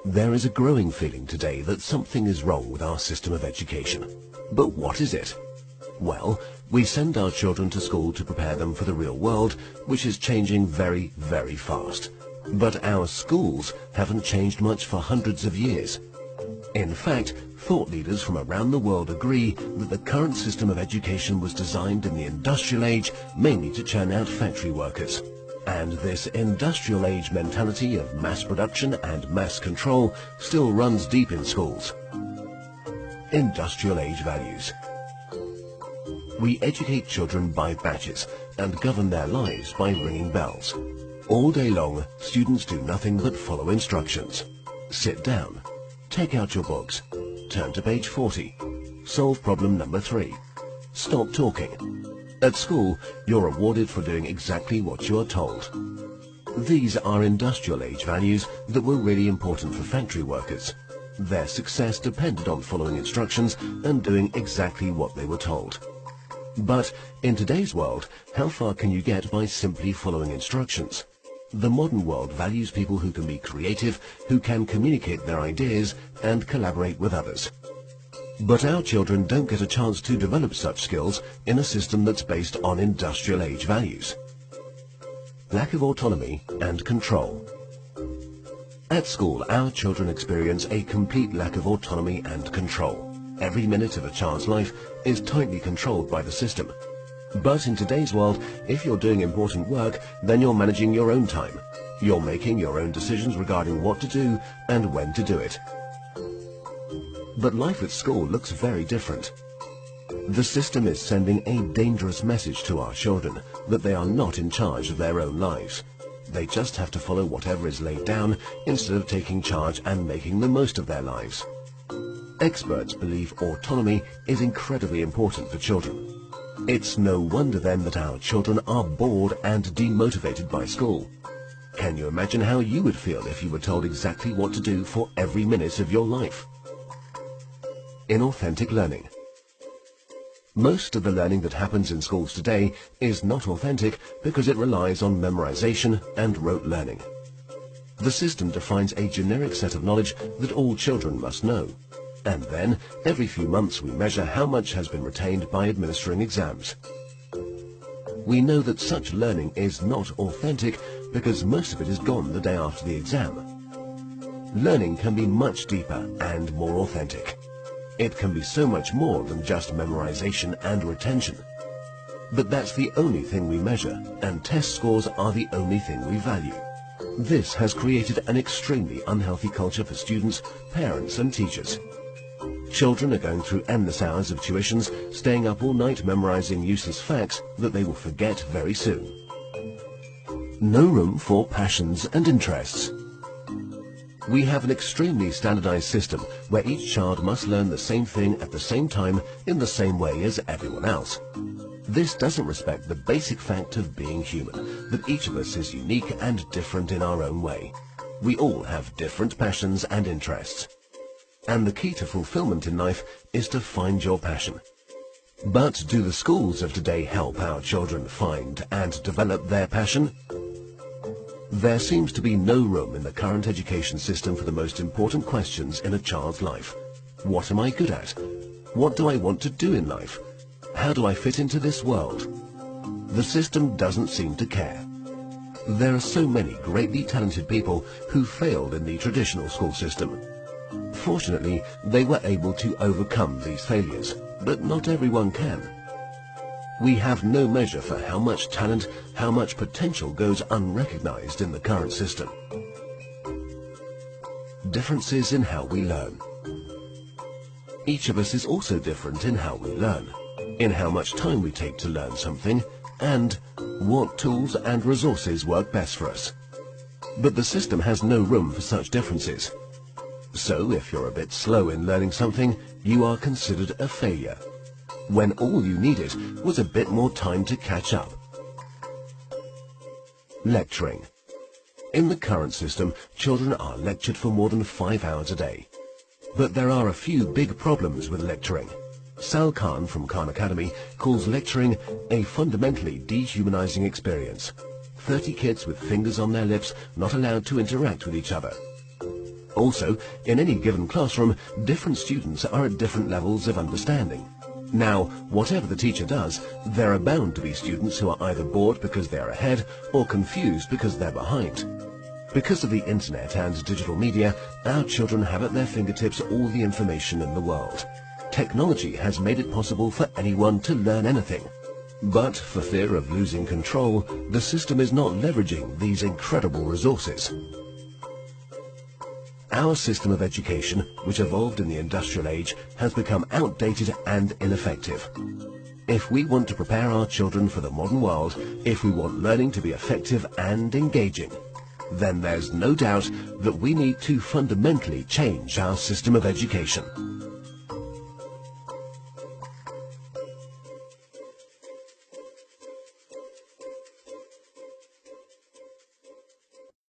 There is a growing feeling today that something is wrong with our system of education. But what is it? Well, we send our children to school to prepare them for the real world, which is changing very, very fast. But our schools haven't changed much for hundreds of years. In fact, thought leaders from around the world agree that the current system of education was designed in the industrial age mainly to churn out factory workers. And this industrial age mentality of mass production and mass control still runs deep in schools. Industrial age values. We educate children by batches and govern their lives by ringing bells. All day long, students do nothing but follow instructions. Sit down. Take out your books. Turn to page 40. Solve problem number 3. Stop talking. At school, you're rewarded for doing exactly what you are told. These are industrial age values that were really important for factory workers. Their success depended on following instructions and doing exactly what they were told. But in today's world, how far can you get by simply following instructions? The modern world values people who can be creative, who can communicate their ideas and collaborate with others. But our children don't get a chance to develop such skills in a system that's based on industrial age values. Lack of autonomy and control. At school, our children experience a complete lack of autonomy and control. Every minute of a child's life is tightly controlled by the system. But in today's world, if you're doing important work, then you're managing your own time. You're making your own decisions regarding what to do and when to do it. But life at school looks very different. The system is sending a dangerous message to our children that they are not in charge of their own lives. They just have to follow whatever is laid down instead of taking charge and making the most of their lives. Experts believe autonomy is incredibly important for children. It's no wonder then that our children are bored and demotivated by school. Can you imagine how you would feel if you were told exactly what to do for every minute of your life? Inauthentic learning. Most of the learning that happens in schools today is not authentic because it relies on memorization and rote learning. The system defines a generic set of knowledge that all children must know. And then, every few months we measure how much has been retained by administering exams. We know that such learning is not authentic because most of it is gone the day after the exam. Learning can be much deeper and more authentic. It can be so much more than just memorization and retention. But that's the only thing we measure, and test scores are the only thing we value. This has created an extremely unhealthy culture for students, parents and teachers. Children are going through endless hours of tuitions, staying up all night memorizing useless facts that they will forget very soon. No room for passions and interests. We have an extremely standardized system where each child must learn the same thing at the same time in the same way as everyone else. This doesn't respect the basic fact of being human, that each of us is unique and different in our own way. We all have different passions and interests. And the key to fulfillment in life is to find your passion. But do the schools of today help our children find and develop their passion? There seems to be no room in the current education system for the most important questions in a child's life. What am I good at? What do I want to do in life? How do I fit into this world? The system doesn't seem to care. There are so many greatly talented people who failed in the traditional school system. Fortunately, they were able to overcome these failures, but not everyone can. We have no measure for how much talent, how much potential goes unrecognized in the current system. Differences in how we learn. Each of us is also different in how we learn, in how much time we take to learn something, and what tools and resources work best for us. But the system has no room for such differences. So if you're a bit slow in learning something, you are considered a failure, when all you needed was a bit more time to catch up. Lecturing. In the current system, children are lectured for more than 5 hours a day. But there are a few big problems with lecturing. Sal Khan from Khan Academy calls lecturing a fundamentally dehumanizing experience. 30 kids with fingers on their lips, not allowed to interact with each other. Also, in any given classroom, different students are at different levels of understanding. Now, whatever the teacher does, there are bound to be students who are either bored because they are ahead or confused because they're behind. Because of the internet and digital media, our children have at their fingertips all the information in the world. Technology has made it possible for anyone to learn anything. But for fear of losing control, the system is not leveraging these incredible resources. Our system of education, which evolved in the industrial age, has become outdated and ineffective. If we want to prepare our children for the modern world, if we want learning to be effective and engaging, then there's no doubt that we need to fundamentally change our system of education.